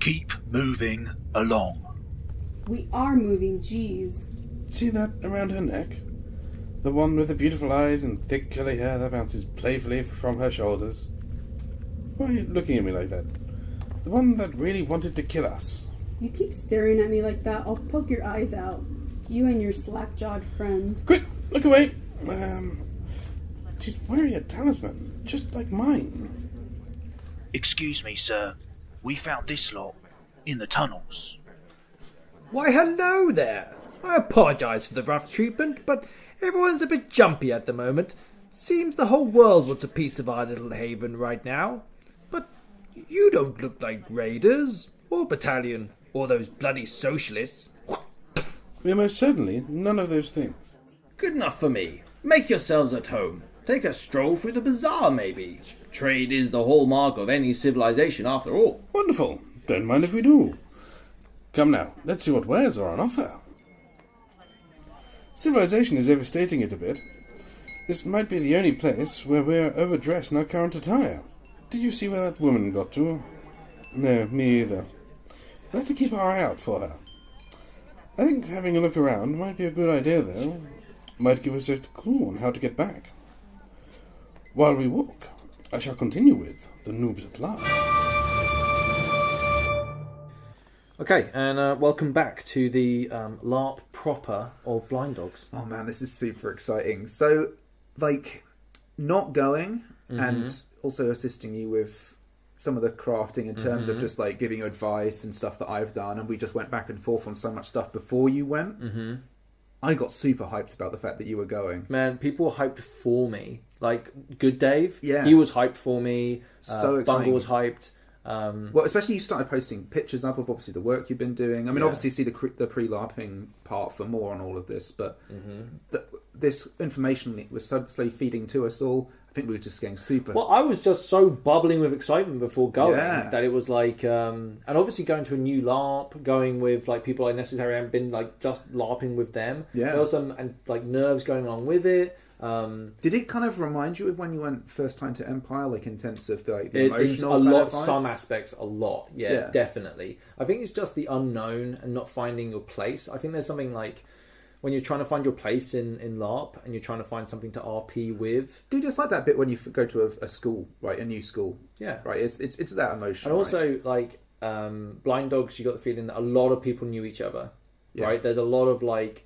Keep moving along. We are moving, jeez. See that around her neck? The one with the beautiful eyes and thick curly hair that bounces playfully from her shoulders. Why are you looking at me like that? The one that really wanted to kill us. You keep staring at me like that, I'll poke your eyes out. You and your slack-jawed friend. Quick, look away! She's wearing a talisman, just like mine. Excuse me, sir. We found this lot in the tunnels. Why, hello there. I apologise for the rough treatment, but everyone's a bit jumpy at the moment. Seems the whole world wants a piece of our little haven right now. But you don't look like raiders, or Battalion, or those bloody socialists. We are most certainly none of those things. Good enough for me. Make yourselves at home. Take a stroll through the bazaar, maybe. Trade is the hallmark of any civilization, after all. Wonderful. Don't mind if we do. Come now, let's see what wares are on offer. Civilization is overstating it a bit. This might be the only place where we're overdressed in our current attire. Did you see where that woman got to? No, me either. We'll have to keep our eye out for her. I think having a look around might be a good idea, though. Might give us a clue on how to get back. While we walk, I shall continue with the Noobs at LARP. Okay, and welcome back to the LARP proper of Blind Dogs. Oh man, this is super exciting. So, like, not going and also assisting you with some of the crafting in terms of just like giving you advice and stuff that I've done, and we just went back and forth on so much stuff before you went. I got super hyped about the fact that you were going. Man, people were hyped for me. Like, Good Dave, Yeah. he was hyped for me. So exciting. Bungle was hyped. Well, especially you started posting pictures up of obviously the work you've been doing. I mean, obviously see the pre-LARPing part for more on all of this, but this information was so slowly feeding to us all. I think we were just getting super... Well, I was just so bubbling with excitement before going Yeah. that it was like... and obviously going to a new LARP, going with like people I necessarily haven't been like just LARPing with them. Yeah. There was some and like nerves going along with it. Did it kind of remind you of when you went first time to Empire, like in terms of the emotional a kind lot, of vibe? some aspects a lot. Yeah, definitely. I think it's just the unknown and not finding your place. I think there's something like when you're trying to find your place in LARP and you're trying to find something to RP with. Dude, it's like that bit when you go to a school, right? A new school. Yeah. Right, it's that emotion. And right? also, like, Blind Dogs, you got the feeling that a lot of people knew each other, Yeah. right? There's a lot of, like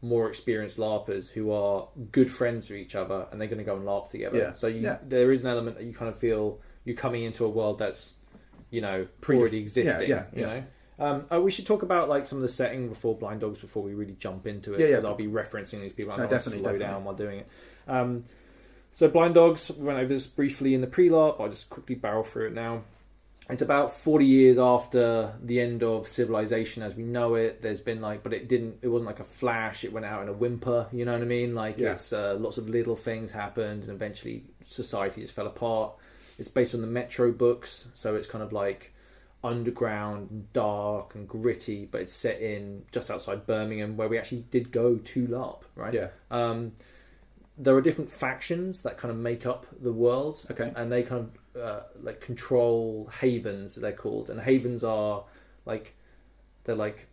more experienced LARPers who are good friends with each other and they're going to go and LARP together. Yeah. So there is an element that you kind of feel you're coming into a world that's, already existing, you know? We should talk about like some of the setting before Blind Dogs before we really jump into it, because I'll be referencing these people. I'm going to slow down while doing it. So Blind Dogs, we went over this briefly in the pre-LARP. I'll just quickly barrel through it now. It's about 40 years after the end of civilization as we know it. There's been but it wasn't like a flash. It went out in a whimper, you know what I mean? It's lots of little things happened and eventually society just fell apart. It's based on the Metro books, so it's kind of like underground, dark and gritty, but it's set in just outside Birmingham where we actually did go to LARP, right? Yeah. There are different factions that kind of make up the world. Okay. And they kind of control havens, they're called. And havens are they're like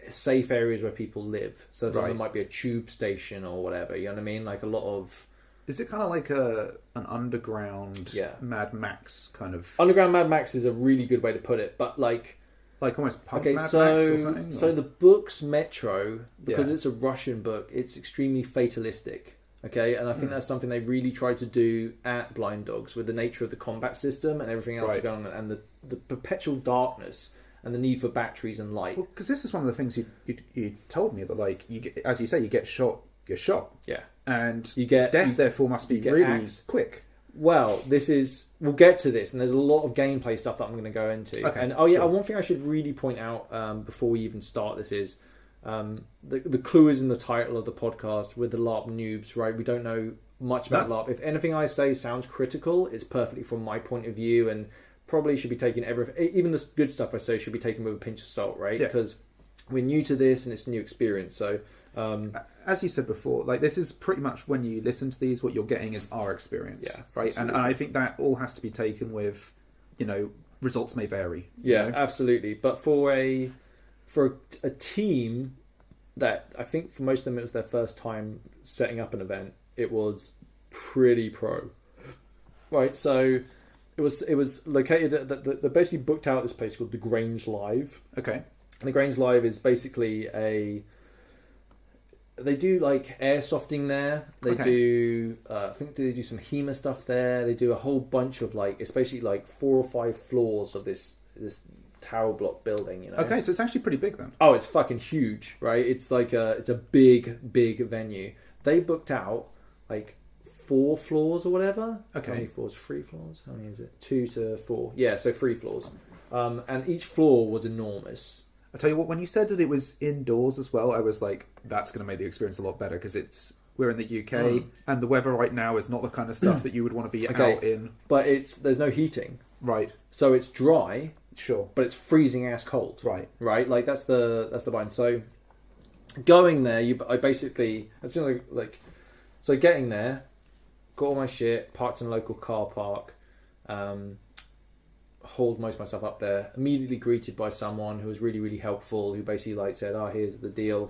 safe areas where people live. So something might be a tube station or whatever, you know what I mean? Like a lot of... Is it kind of like an underground Mad Max kind of... Underground Mad Max is a really good way to put it, but like almost punk okay, Mad Max or something? So the book's Metro, because it's a Russian book, it's extremely fatalistic. Okay, and I think that's something they really tried to do at Blind Dogs with the nature of the combat system and everything else going on, and the perpetual darkness and the need for batteries and light. Well, because this is one of the things you told me, that like you get, as you say, you get shot, you're shot. Yeah, and you get death. Therefore, must be really axed. Quick. Well, we'll get to this, and there's a lot of gameplay stuff that I'm going to go into. Okay, and one thing I should really point out before we even start this is. The clue is in the title of the podcast with the LARP Noobs, right? We don't know much about LARP. If anything I say sounds critical, it's perfectly from my point of view, and probably should be taken even the good stuff I say should be taken with a pinch of salt, right? Because we're new to this and it's a new experience. So as you said before, like this is pretty much when you listen to these, what you're getting is our experience, right? And I think that all has to be taken with, results may vary. Yeah, you know? absolutely. But for a team that I think for most of them it was their first time setting up an event, it was pretty pro. Right, so it was located at they basically booked out this place called the Grange Live. Okay. And the Grange Live is basically they do like airsofting there. They do I think they do some HEMA stuff there. They do a whole bunch of like, it's basically like 4 or 5 floors of this tower block building, you know. Okay, so it's actually pretty big then. Oh, it's fucking huge, right? It's like it's a big venue. They booked out like 4 floors or whatever. Okay. How many floors? 3 floors? How many is it? 2 to 4. Yeah, so 3 floors. And each floor was enormous. I tell you what, when you said that it was indoors as well, I was like, that's going to make the experience a lot better because we're in the UK and the weather right now is not the kind of stuff that you would want to be out in. But there's no heating. Right. So it's dry. Sure. But it's freezing ass cold. Right. Right? Like that's the line. So going there, so getting there, got all my shit, parked in a local car park, hauled most of my stuff up there, immediately greeted by someone who was really, really helpful, who basically like said, here's the deal.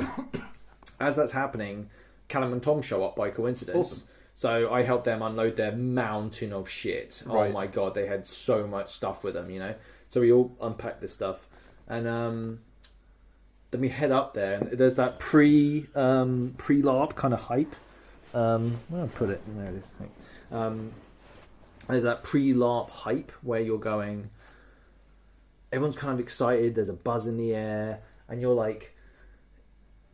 As that's happening, Callum and Tom show up by coincidence. Awesome. So I helped them unload their mountain of shit. Right. Oh my God, they had so much stuff with them, you know. So we all unpacked this stuff. And then we head up there, and there's that pre-LARP kind of hype. Where did I put it? There it is. Thanks. There's that pre-LARP hype where you're going, everyone's kind of excited, there's a buzz in the air, and you're like,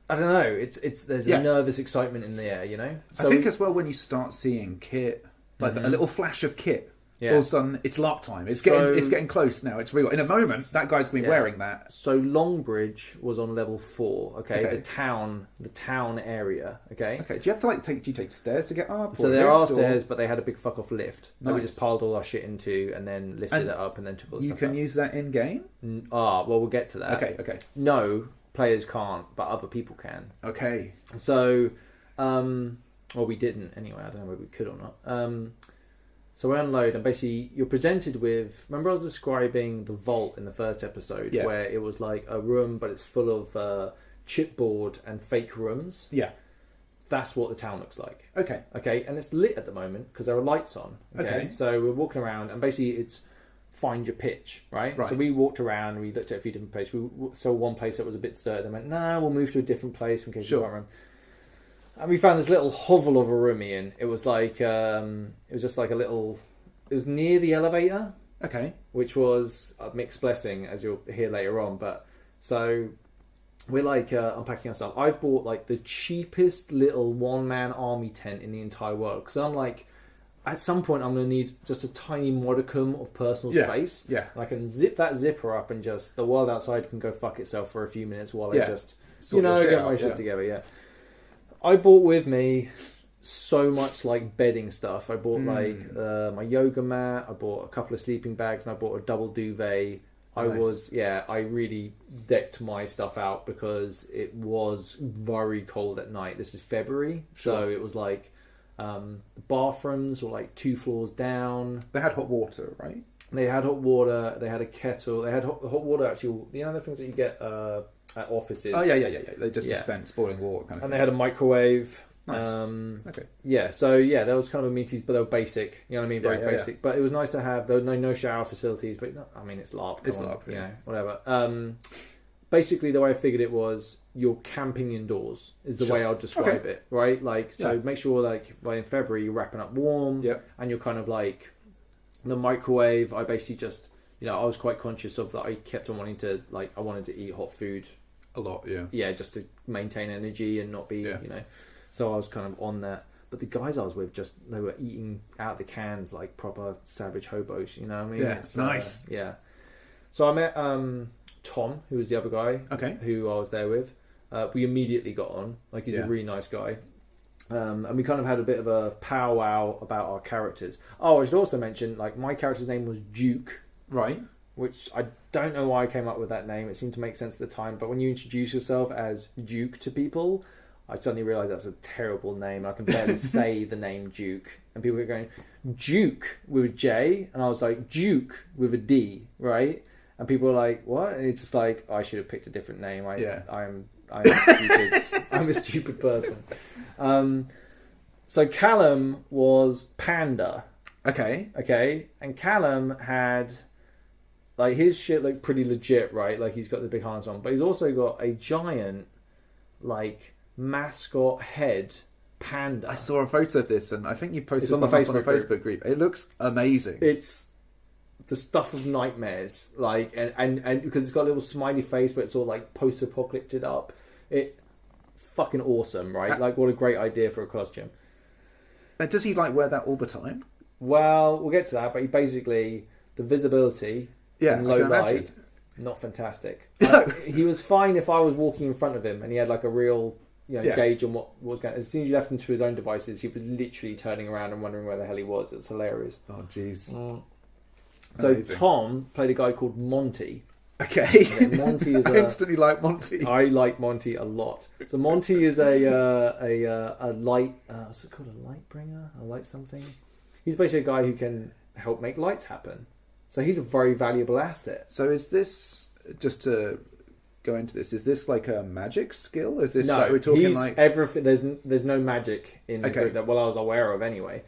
I don't know, there's a nervous excitement in the air, you know? So I think as well when you start seeing kit, like a little flash of kit, all of a sudden it's LARP time. It's getting close now. It's real. In a moment, that guy's going to be wearing that. So Longbridge was on level 4. Okay, the town area. Okay. Okay. Do you have to do you take stairs to get up? So there are stairs, but they had a big fuck off lift that we just piled all our shit into, and then lifted it up, and then took all the stuff. You can use that in game. Well, we'll get to that. Okay. No, players can't, but other people can. Okay. So, well, we didn't anyway. I don't know whether we could or not. So we unload, and basically you're presented with... Remember I was describing the vault in the first episode, where it was like a room, but it's full of chipboard and fake rooms? Yeah. That's what the town looks like. Okay. Okay, and it's lit at the moment because there are lights on. Okay. So we're walking around, and basically it's find your pitch, right? So we walked around, we looked at a few different places. We saw one place that was a bit deserted, and went, nah, we'll move to a different place in case you can't remember. And we found this little hovel of a room, Ian. It was like, it was just like a little... It was near the elevator. Okay. Which was a mixed blessing, as you'll hear later on. But so we're like unpacking our stuff. I've bought like the cheapest little one-man army tent in the entire world. Because I'm like, at some point I'm going to need just a tiny modicum of personal space. Yeah. And I can zip that zipper up and just... The world outside can go fuck itself for a few minutes while I just, get my shit together. Yeah. I bought with me so much like bedding stuff. I bought like my yoga mat, I bought a couple of sleeping bags, and I bought a double duvet. I really decked my stuff out because it was very cold at night. This is February, so it was like bathrooms were like 2 floors down. They had hot water, right? They had hot water, they had a kettle, they had hot water actually, you know the things that you get at offices. Oh yeah. They just dispense boiling water kind of and thing. they had a microwave. Nice. Okay. Yeah. So there was kind of amenities, but they were basic. You know what I mean? Very basic. Yeah. But it was nice to have. There were no shower facilities, but I mean it's LARP. It's LARP. You know, whatever. Basically, the way I figured it was you're camping indoors is the way I'll describe it. Right? Like make sure like in February you're wrapping up warm. Yeah. And you're kind of like the microwave. I basically just I was quite conscious of that. I kept on wanting to I wanted to eat hot food. A lot, yeah. Yeah, just to maintain energy and not be, So I was kind of on that. But the guys I was with, they were eating out the cans like proper savage hobos, you know what I mean? Yeah, it's nice. Yeah. So I met Tom, who was the other guy who I was there with. We immediately got on. Like, he's a really nice guy. And we kind of had a bit of a powwow about our characters. Oh, I should also mention, like, my character's name was Duke. Right. Which I don't know why I came up with that name. It seemed to make sense at the time. But when you introduce yourself as Duke to people, I suddenly realised that's a terrible name. I can barely say the name Duke. And people were going, Duke with a J. And I was like, Duke with a D, right? And people were like, what? And it's just like, I should have picked a different name. I'm stupid. I'm a stupid person. So Callum was Panda. Okay. And Callum had... Like, his shit looked pretty legit, right? Like, he's got the big harness on. But he's also got a giant, like... mascot head panda. I saw a photo of this, and I think you posted it's on the Facebook group. It looks amazing. It's the stuff of nightmares, like, and because it's got a little smiley face, but it's all like post-apocalyptic up. It fucking awesome, right? Like, what a great idea for a costume. Does he like wear that all the time? Well, we'll get to that, but he basically the visibility in low light, not fantastic. He was fine if I was walking in front of him, and he had like a real. Gauge on what was going. As soon as you left him to his own devices, he was literally turning around and wondering where the hell he was. It was hilarious. Oh, jeez. So Tom played a guy called Monty. Okay. Monty is I instantly like Monty. I like Monty a lot. So Monty is a light. What's it called? A light bringer? A light something? He's basically a guy who can help make lights happen. So he's a very valuable asset. So is this just to go into this? Is this like a magic skill? Is this no? Like we're talking he's like everything. There's no magic in the group that I was aware of anyway.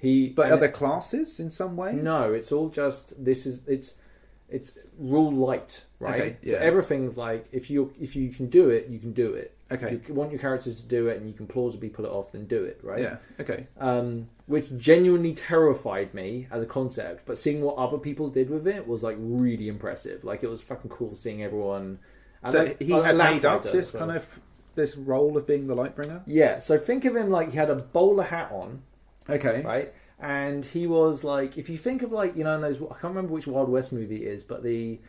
But are there classes in some way? No, it's all just it's rule light, right? Okay, So everything's like if you can do it, you can do it. Okay. If you want your characters to do it and you can plausibly pull it off, then do it, right? Yeah. Okay. Which genuinely terrified me as a concept, but seeing what other people did with it was like really impressive. Like, it was fucking cool seeing everyone. So like, he had made up this kind of this role of being the Lightbringer? Yeah, so think of him like he had a bowler hat on. Okay. Right? And he was like, if you think of like, in those, I can't remember which Wild West movie it is, but the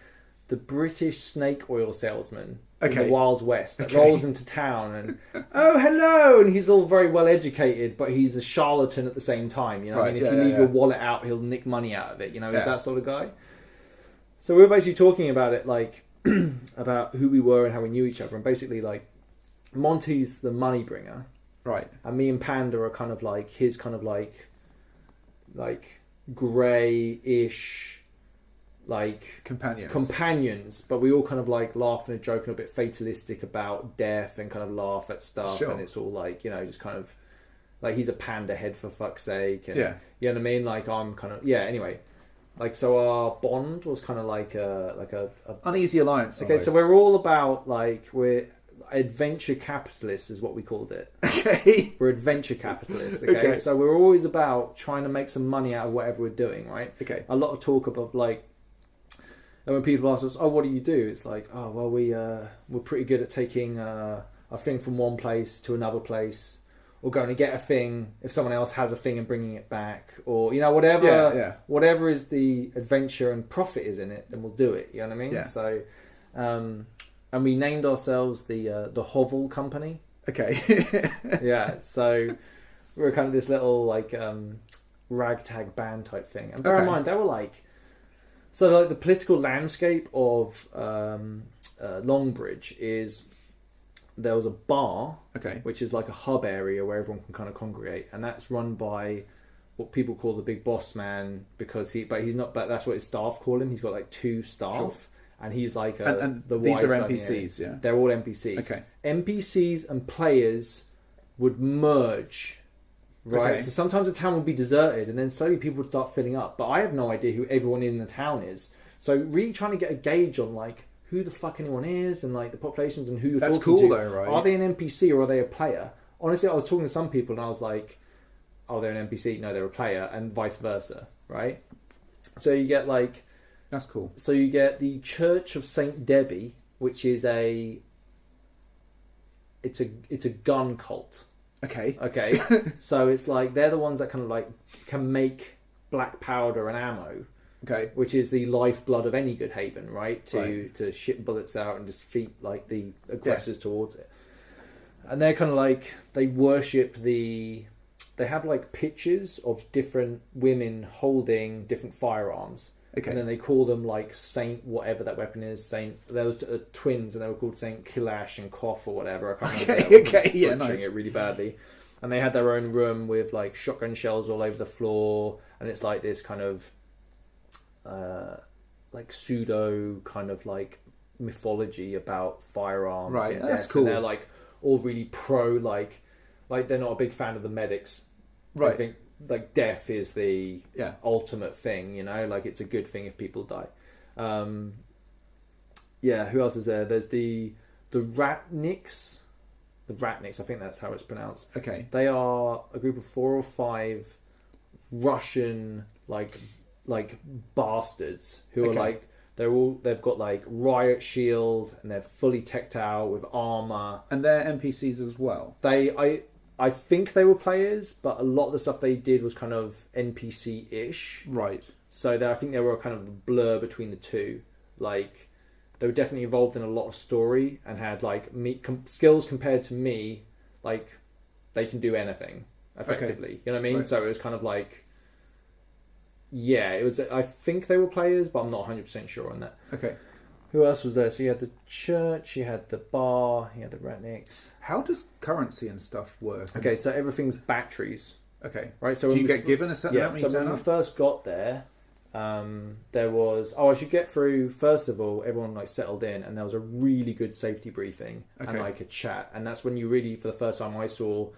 British snake oil salesman in the Wild West that rolls into town and, oh, hello! And he's all very well educated, but he's a charlatan at the same time. You know what I mean? If you leave your wallet out, he'll nick money out of it. He's that sort of guy. So we were basically talking about it, like, about who we were and how we knew each other. And basically, like, Monty's the money bringer. Right. And me and Panda are kind of like his kind of like grey-ish, like companions, but we all kind of like laugh and joke and a bit fatalistic about death and kind of laugh at stuff. Sure. And it's all like, just kind of like he's a panda head for fuck's sake. And, you know what I mean? Like, I'm kind of anyway. Like, so our bond was kind of like a uneasy alliance. Okay, so we're all about like we're adventure capitalists is what we called it. Okay. We're adventure capitalists, okay? So we're always about trying to make some money out of whatever we're doing, right? Okay. A lot of talk about like, and when people ask us, oh, what do you do? It's like, oh, well, we're pretty good at taking a thing from one place to another place, or going to get a thing if someone else has a thing and bringing it back, or, whatever is the adventure and profit is in it, then we'll do it, you know what I mean? Yeah. So, and we named ourselves the Hovel Company. Okay. Yeah, so we were kind of this little like ragtag band type thing. And bear in mind, they were like, so like the political landscape of Longbridge is there was a bar, which is like a hub area where everyone can kind of congregate, and that's run by what people call the big boss man but he's not. But that's what his staff call him. He's got like 2 staff. Sure. And he's like and the these wise are guy NPCs, yeah? They're all NPCs. Okay. NPCs and players would merge, right? Okay. So sometimes the town would be deserted, and then slowly people would start filling up. But I have no idea who everyone in the town is. So really trying to get a gauge on like who the fuck anyone is and like the populations and who you're talking to. That's cool though, right? Are they an NPC or are they a player? Honestly, I was talking to some people and I was like, oh, they're an NPC. No, they're a player, and vice versa, right? So you get like... That's cool. So you get the Church of Saint Debbie, which is it's a gun cult. Okay. So it's like they're the ones that kind of like can make black powder and ammo. Okay. Which is the lifeblood of any good haven, right? To ship bullets out and just defeat like the aggressors towards it. And they're kind of like they worship they have like pictures of different women holding different firearms. Okay. And then they call them like Saint whatever that weapon is. Saint. There was twins, and they were called Saint Kilash and Koff or whatever. I can't remember. Okay, yeah, nice. It really badly. And they had their own room with like shotgun shells all over the floor, and it's like this kind of like pseudo kind of like mythology about firearms. Right, and that's death. cool. And they're like all really pro, like they're not a big fan of the medics. Right. I think like death is the Yeah. ultimate thing, you know, like it's a good thing if people die. Yeah, who else is there? There's the Ratniks. The Ratniks, I think that's how it's pronounced. Okay. They are a group of 4 or 5 Russian like bastards who are Okay. like they've got like riot shield and they're fully teched out with armor. And they're NPCs as well. I think they were players, but a lot of the stuff they did was kind of NPC-ish. Right. So I think they were kind of a blur between the two. Like, they were definitely involved in a lot of story and had like skills compared to me. Like, they can do anything effectively. Okay. You know what I mean? Right. So it was kind of like, yeah, it was. I think they were players, but I'm not 100% sure on that. Okay. Who else was there? So you had the church, you had the bar, you had the Ratniks. How does currency and stuff work? Okay, so everything's batteries. Okay. Right, so Do when you we get given a certain amount when you when turn we up? first got there, there was I should get through. First of all, everyone like settled in, and there was a really good safety briefing and Okay. like a chat, and that's when you really, for the first time, I saw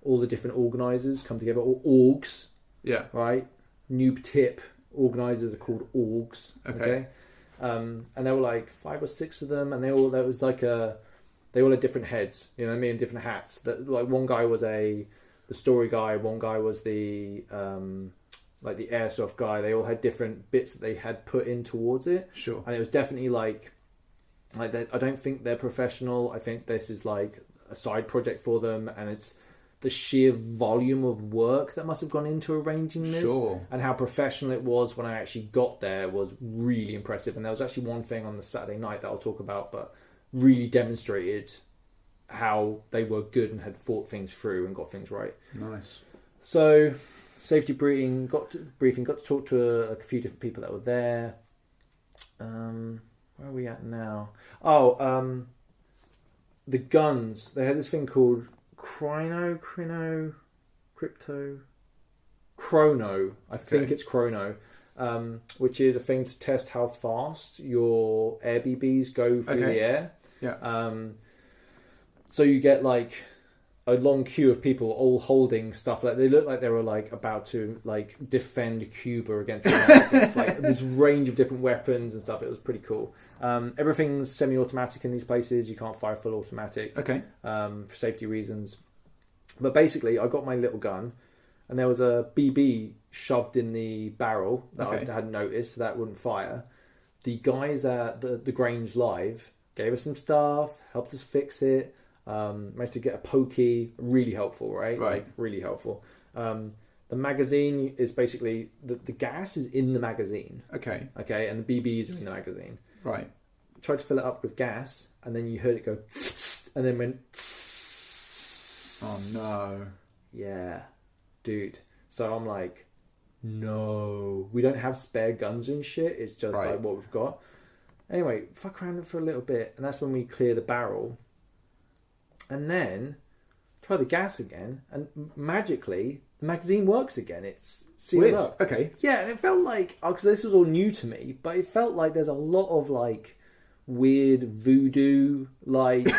all the different organisers come together, or orgs, Yeah. right? Noob tip organisers are called orgs. Okay. And there were like 5 or 6 of them, and they all had different heads, you know what I mean, different hats. That like one guy was the story guy, one guy was the like the airsoft guy. They all had different bits that they had put in towards it. Sure. And it was definitely like I don't think they're professional. I think this is like a side project for them, and it's the sheer volume of work that must have gone into arranging this, Sure. and how professional it was when I actually got there was really impressive. And there was actually one thing on the Saturday night that I'll talk about, but really demonstrated how they were good and had thought things through and got things right. Nice. So safety briefing, got to talk to a few different people that were there. Where are we at now? The guns. They had this thing called Chrono. I think it's Chrono, which is a thing to test how fast your air BBs go through the air. Yeah. So you get like a long queue of people all holding stuff. Like they look like they were like about to like defend Cuba against the Americans. Like this range of different weapons and stuff. It was pretty cool. Everything's semi-automatic in these places. You can't fire full automatic. Okay. For safety reasons. But basically, I got my little gun, and there was a BB shoved in the barrel that I hadn't noticed, so that wouldn't fire. The guys at the Grange Live gave us some stuff, helped us fix it, managed to get a pokey, really helpful, right? Like, really helpful. The magazine is basically, the gas is in the magazine. Okay. Okay, and the BBs are in the magazine. Right. Tried to fill it up with gas, and then you heard it go, and then went, Oh no. yeah, dude. So I'm like, no, we don't have spare guns and shit. It's just like what we've got. Anyway, fuck around for a little bit, and that's when we clear the barrel. And then try the gas again, and magically the magazine works again. It's sealed Weird. up. Okay. Yeah, and it felt like, because this was all new to me, but it felt like there's a lot of like weird voodoo, like, you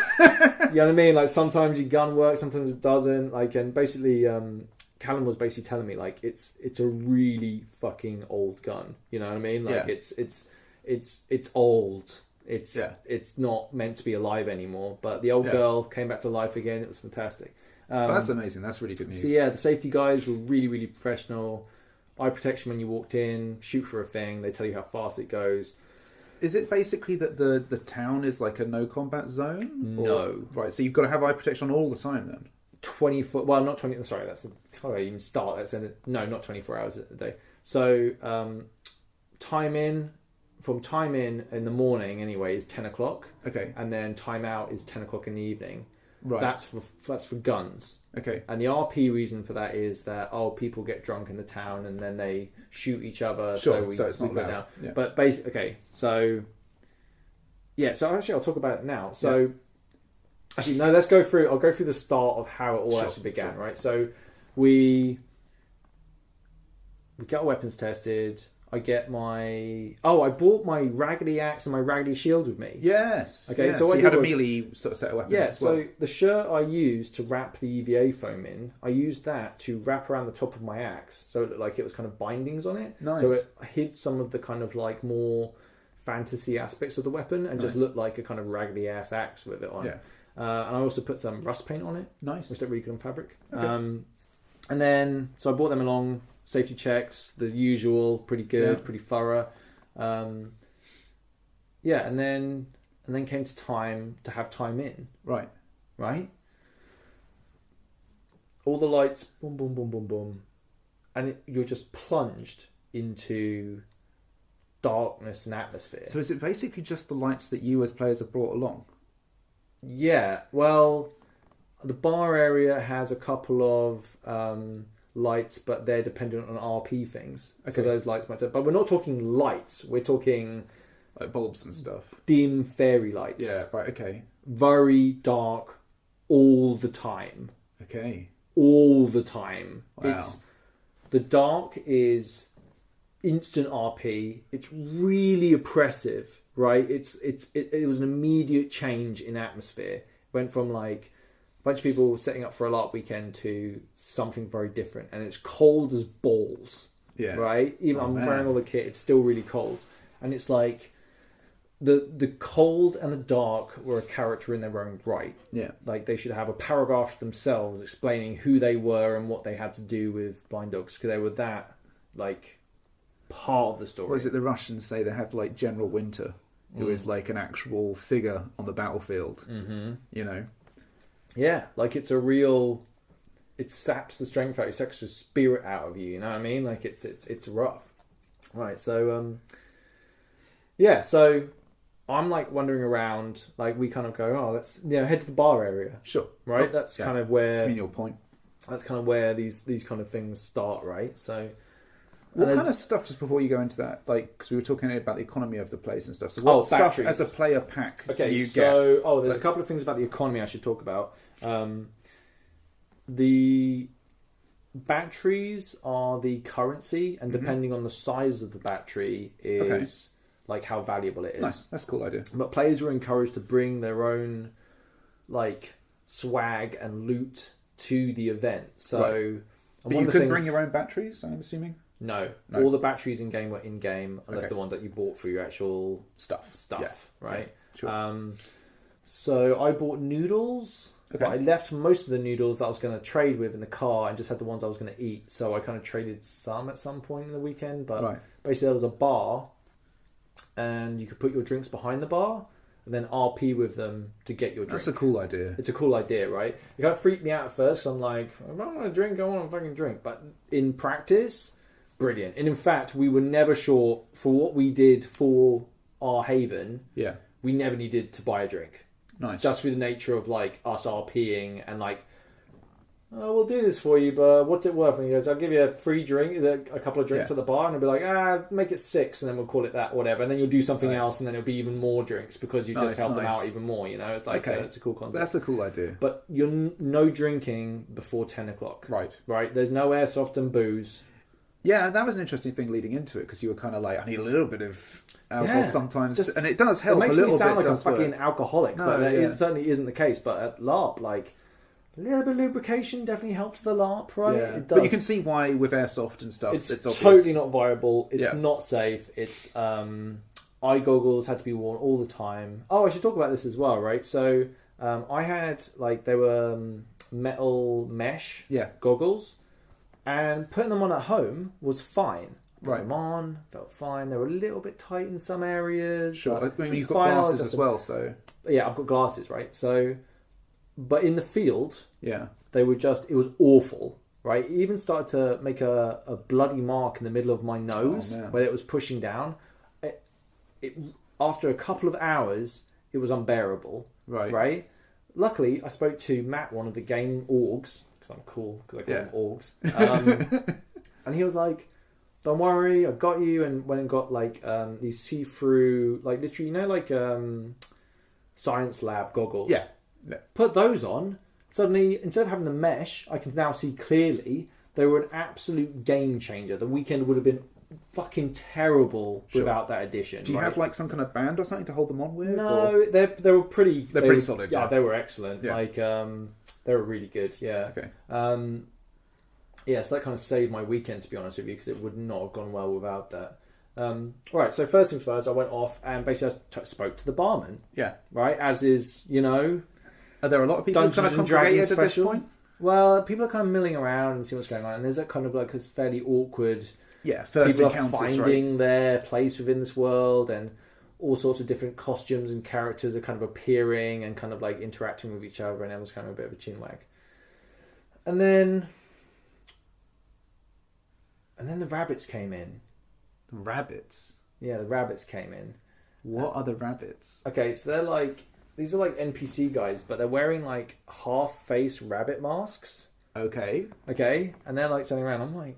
know what I mean? Like sometimes your gun works, sometimes it doesn't. Like, and basically, Callum was basically telling me like it's a really fucking old gun. You know what I mean? Like it's old. It's not meant to be alive anymore. But the old girl came back to life again. It was fantastic. That's amazing. That's really good news. So yeah, the safety guys were really, really professional. Eye protection when you walked in, shoot for a thing. They tell you how fast it goes. Is it basically that the town is like a no combat zone? No. Right, so you've got to have eye protection on all the time then? 24, well, not 20, sorry, that's, how do I even start? No, not 24 hours a day. So, time in the morning anyway is 10 o'clock. Okay. And then time out is 10 o'clock in the evening. Right. That's for guns. Okay. And the RP reason for that is that people get drunk in the town and then they shoot each other. Sure. So it's not go loud. down. Yeah. But basically, okay. So actually, I'll talk about it now. So actually, no. I'll go through the start of how it all actually began. Right. So we get our weapons tested. I bought my raggedy axe and my raggedy shield with me. Yes. Okay, yeah. so you had a melee sort of set of weapons as well. So the shirt I used to wrap the EVA foam in, I used that to wrap around the top of my axe, so it looked like it was kind of bindings on it. Nice. So it hid some of the kind of like more fantasy aspects of the weapon and just looked like a kind of raggedy ass axe with it on. Yeah. And I also put some rust paint on it. Nice. Which looked really good on fabric. Okay. And then, so I brought them along. Safety checks, the usual, pretty good, pretty thorough. And then came to time to have time in. Right. All the lights, boom, boom, boom, boom, boom, and you're just plunged into darkness and atmosphere. So is it basically just the lights that you as players have brought along? Yeah. Well, the bar area has a couple of lights, but they're dependent on RP things. Okay. So those lights matter. But we're not talking lights. We're talking like bulbs and stuff. Dim fairy lights. Yeah, right, okay. Very dark all the time. Okay. All the time. Wow. The dark is instant RP. It's really oppressive, right? It was an immediate change in atmosphere. Went from like a bunch of people setting up for a LARP weekend to something very different, and it's cold as balls. Yeah. Right? Even I'm wearing all the kit, it's still really cold. And it's like the cold and the dark were a character in their own right. Yeah. Like they should have a paragraph themselves explaining who they were and what they had to do with blind dogs, because they were that like part of the story. What is it the Russians say they have like General Winter, who is like an actual figure on the battlefield. Mm-hmm. You know? Yeah, like it's a real. It saps the strength out, it sucks the spirit out of you. You know what I mean? Like it's rough, right? So so I'm like wandering around. Like we kind of go, oh, let's head to the bar area. Sure, right? That's kind of where. Convenient point. That's kind of where these kind of things start, right? So. What kind of stuff, just before you go into that, like, because we were talking about the economy of the place and stuff. So what stuff batteries. as a player pack do you get? There's a couple of things about the economy I should talk about. The batteries are the currency, and depending on the size of the battery is like how valuable it is. Nice, that's a cool idea. But players are encouraged to bring their own like swag and loot to the event. So, but you couldn't bring your own batteries, I'm assuming. No, all the batteries in game were in game, unless the ones that you bought for your actual stuff, right? Yeah, sure. So I bought noodles, but I left most of the noodles that I was going to trade with in the car, and just had the ones I was going to eat. So I kind of traded some at some point in the weekend, but basically there was a bar, and you could put your drinks behind the bar, and then RP with them to get your drink. That's a cool idea. It's a cool idea, right? It kind of freaked me out at first, because I'm like, if I want to drink, I want to fucking drink. But in practice, brilliant. And in fact, we were never short for what we did for our haven. Yeah. We never needed to buy a drink. Nice. Just through the nature of like us RPing and like, oh, we'll do this for you, but what's it worth? And he goes, I'll give you a free drink, a couple of drinks at the bar, and I'll be like, make it 6, and then we'll call it that, or whatever. And then you'll do something else, and then it'll be even more drinks because you just helped them out even more. You know, it's like it's a cool concept. That's a cool idea. But you're no drinking before 10 o'clock. Right. There's no airsoft and booze. Yeah, that was an interesting thing leading into it, because you were kind of like, I need a little bit of alcohol sometimes, and it does help. It makes me sound like I'm fucking alcoholic, but it certainly isn't the case. But at LARP, like a little bit of lubrication definitely helps the LARP, right? Yeah. It does. But you can see why with airsoft and stuff, it's totally not viable. It's not safe. It's eye goggles had to be worn all the time. Oh, I should talk about this as well, right? So I had they were metal mesh goggles. And putting them on at home was fine. Put them on, felt fine. They were a little bit tight in some areas. Sure, I mean, you've got glasses as well, so... Yeah, I've got glasses, right? So, but in the field, they were it was awful, right? It even started to make a bloody mark in the middle of my nose where it was pushing down. It after a couple of hours, it was unbearable, right? luckily, I spoke to Matt, one of the game orgs, because I'm cool, because I call them orgs. And he was like, don't worry, I got you. And went and got like these see-through, like literally, you know, like science lab goggles. Yeah. Put those on. Suddenly, instead of having the mesh, I can now see clearly. They were an absolute game changer. The weekend would have been fucking terrible without that addition. Do you have like some kind of band or something to hold them on with? No, they were pretty. They're pretty solid. Yeah, they were excellent. Yeah. Like they were really good. Yeah. Okay. So that kind of saved my weekend, to be honest with you, because it would not have gone well without that. All right. So first things first, I went off and basically I spoke to the barman. Yeah. Right. As is, you know. Are there a lot of people Dungeons kind of and Dragons congregated at this point? Well, people are kind of milling around and seeing what's going on, and there's a kind of like this fairly awkward. Yeah, first people encounters, are finding their place within this world, and all sorts of different costumes and characters are kind of appearing and kind of like interacting with each other, and it was kind of a bit of a chinwag. And then the rabbits came in. The rabbits? Yeah, the rabbits came in. What are the rabbits? Okay, so they're like, these are like NPC guys, but they're wearing like half-face rabbit masks. Okay. And they're like turning around. I'm like,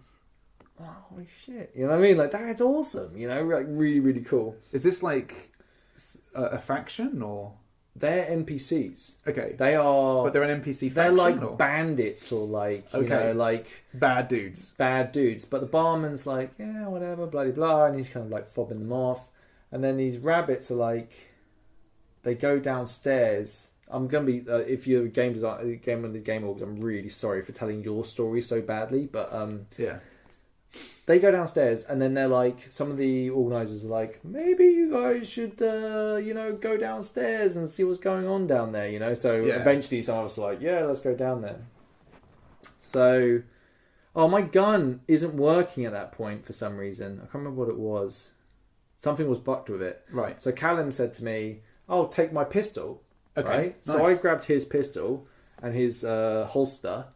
oh, holy shit. You know what I mean? Like, that's awesome. You know, like really, really cool. Is this like a faction or? They're NPCs. Okay. They are. But they're an NPC faction? They're like or? bandits or like, you know, like. Bad dudes. Bad dudes. But the barman's like, yeah, whatever, blah, blah, blah. And he's kind of like fobbing them off. And then these rabbits are like, they go downstairs. I'm going to be, if you're a game designer, one of the game orgs, I'm really sorry for telling your story so badly. But yeah. They go downstairs, and then they're like, some of the organisers are like, maybe you guys should, go downstairs and see what's going on down there, you know? So eventually some of us are like, yeah, let's go down there. So, my gun isn't working at that point for some reason. I can't remember what it was. Something was bucked with it. Right. So Callum said to me, oh, take my pistol. Okay. Right? Nice. So I grabbed his pistol and his holster,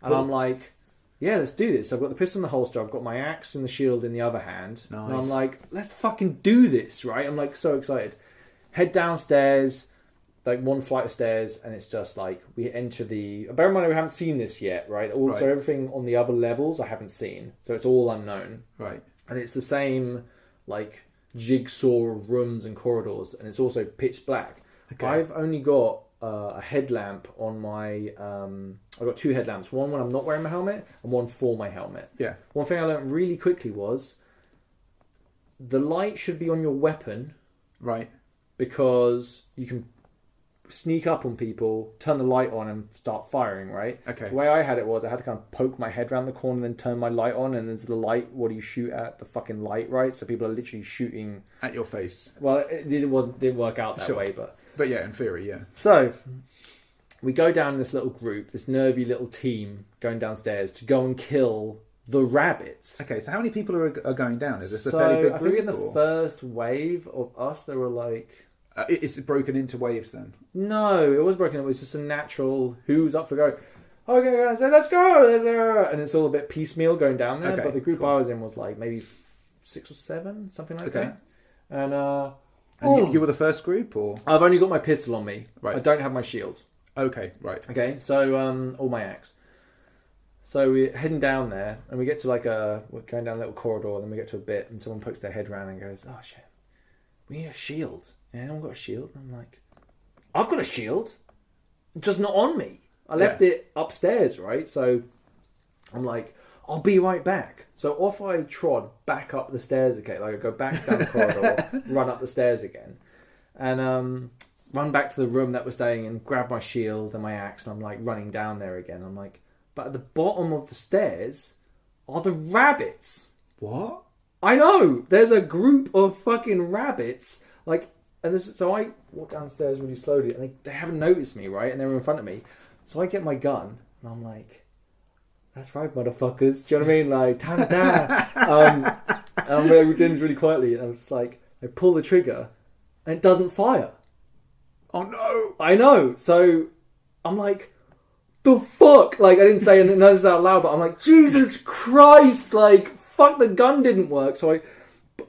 and I'm like, yeah, let's do this. I've got the pistol in the holster. I've got my axe and the shield in the other hand. Nice. And I'm like, let's fucking do this, right? I'm like so excited. Head downstairs, like one flight of stairs, and it's just like we enter the. Bear in mind, we haven't seen this yet, right? So everything on the other levels I haven't seen, so it's all unknown. Right. And it's the same like jigsaw of rooms and corridors, and it's also pitch black. Okay. I've only got a headlamp on my. I've got two headlamps. One when I'm not wearing my helmet, and one for my helmet. Yeah. One thing I learned really quickly was the light should be on your weapon, right? Because you can sneak up on people, turn the light on, and start firing. Right. Okay. The way I had it was I had to kind of poke my head around the corner and then turn my light on, and there's the light. What do you shoot at? The fucking light, right? So people are literally shooting at your face. Well, it didn't work out that way, but yeah, in theory, yeah. So we go down this little group, this nervy little team going downstairs to go and kill the rabbits. Okay, so how many people are going down? Is this a fairly big group? I think in the first wave of us, there were like... it's broken into waves then? No, it was broken. It was just a natural, who's up for go? Okay, guys, let's go! And it's all a bit piecemeal going down there. Okay, but the group I was in was like maybe 6 or 7, something like that. And you were the first group, or? I've only got my pistol on me. Right. I don't have my shield. Okay, right. Okay, so or my axe. So we're heading down there, and we get to we're going down a little corridor, and then we get to a bit, and someone pokes their head around and goes, "Oh shit, we need a shield." Yeah, anyone got a shield? And I'm like, "I've got a shield, just not on me. I left it upstairs, right?" So I'm like, "I'll be right back." So off I trod back up the stairs again. Like I go back down the corridor, run up the stairs again, and run back to the room that we're staying in, grab my shield and my axe, and I'm like running down there again. I'm like, but at the bottom of the stairs are the rabbits. What? I know! There's a group of fucking rabbits. So I walk down the stairs really slowly, and they haven't noticed me, right? And they're in front of me. So I get my gun, and I'm like, that's right, motherfuckers. Do you know what I mean? Like, turn it down. And I'm doing this really quietly, and I'm just like, I pull the trigger, and it doesn't fire. Oh no! I know. So I'm like, the fuck? Like, I didn't say this out loud, but I'm like, Jesus Christ! Like, fuck, the gun didn't work. So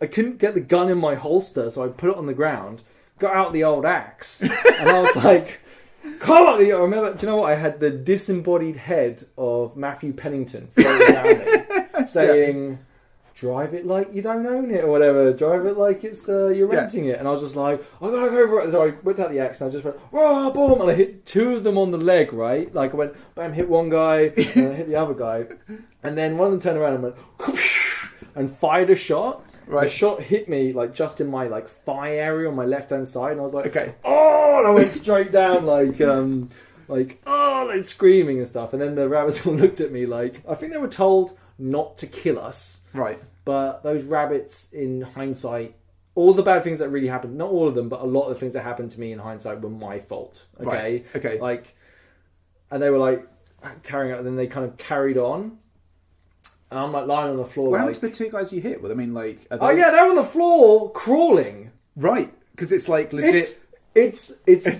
I couldn't get the gun in my holster, so I put it on the ground, got out the old axe, and I was like, Come on! I remember, do you know what? I had the disembodied head of Matthew Pennington floating around me saying, drive it like you don't own it or whatever. Drive it like it's you're renting it. And I was just like, I gotta go for it. So I whipped out the axe and I just went, oh, boom! And I hit 2 of them on the leg, right? Like I went, bam, hit one guy, and I hit the other guy. And then one of them turned around and went, and fired a shot. Right. The shot hit me like just in my like thigh area on my left hand side, and I was like, okay, oh, and I went straight down like oh, like screaming and stuff. And then the rabbits all looked at me like, I think they were told not to kill us, right? But those rabbits, in hindsight, all the bad things that really happened, not all of them, but a lot of the things that happened to me in hindsight were my fault. Okay, right. Okay, like, and they were like carrying out, and then they kind of carried on. And I'm like lying on the floor. What happened to the 2 guys you hit with? I mean, like... Oh yeah, they're on the floor crawling. Right, because it's like legit... It's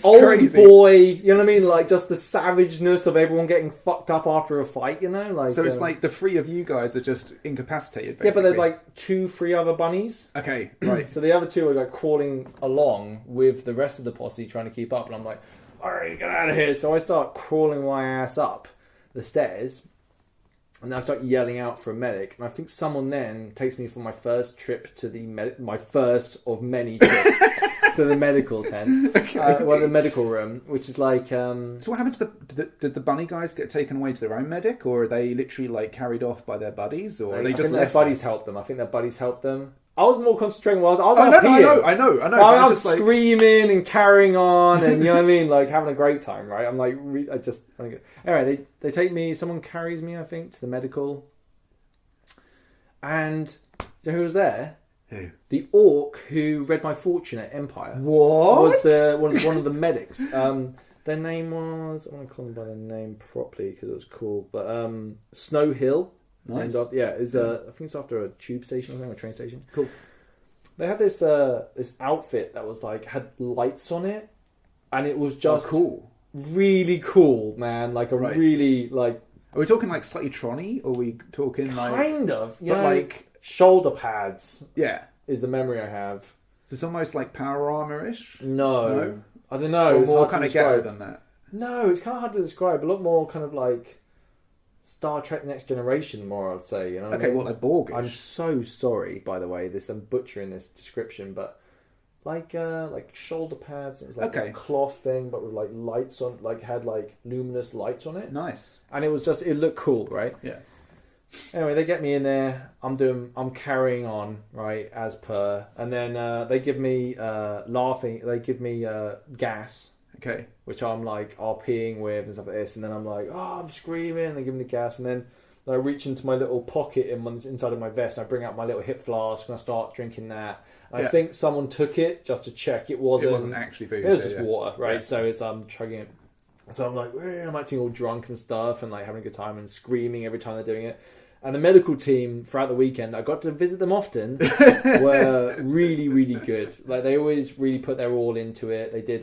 old crazy. Boy, you know what I mean? Like just the savageness of everyone getting fucked up after a fight, you know? Like so it's like the 3 of you guys are just incapacitated, basically. Yeah, but there's like 3 other bunnies. Okay, right. So the other 2 are like crawling along with the rest of the posse trying to keep up. And I'm like, alright, get out of here. So I start crawling my ass up the stairs. And then I start yelling out for a medic. And I think someone then takes me for my first trip to the my first of many trips to the medical tent. Okay. The medical room, which is like... So what happened to did the bunny guys get taken away to their own medic? Or are they literally like carried off by their buddies? Or are they just their buddies helped them. I think their buddies helped them. I was more concentrating while I was up here. I know. I was screaming and carrying on, and you know what I mean, like having a great time, right? I'm like, anyway, they take me. Someone carries me, I think, to the medical, and you know who was there? Who? The orc who read my fortune at Empire. What? Was one of the medics. Their name was, I want to call them by their name properly because it was cool, but Snow Hill. Nice. I think it's after a tube station or something, or a train station. Cool. They had this outfit that was like had lights on it, and it was just cool, really cool, man. Like really like. Are we talking like slightly Tron-y, or are we talking like kind of, but know, like shoulder pads? Yeah, is the memory I have. So it's almost like power armor-ish. No, I don't know. Or it's more kind of ghetto than that. No, it's kind of hard to describe. A lot more kind of like Star Trek Next Generation, more I'd say. You know. Okay, what like Borgish? I'm so sorry, by the way. I'm butchering this description, but like shoulder pads. It was like a cloth thing, but with like lights on, like had like luminous lights on it. Nice. And it looked cool, right? Yeah. Anyway, they get me in there. I'm carrying on, right, as per, and then they give me laughing. They give me gas. Okay. Which I'm like RPing with and stuff like this, and then I'm like, oh, I'm screaming, and they give me the gas, and then I reach into my little pocket inside of my vest, and I bring out my little hip flask, and I start drinking that. I think someone took it just to check it wasn't actually booze. It was just water, right? Yeah. So it's chugging it. So I'm like, I'm acting all drunk and stuff, and like having a good time and screaming every time they're doing it. And the medical team throughout the weekend, I got to visit them often, were really, really good. Like they always really put their all into it. They did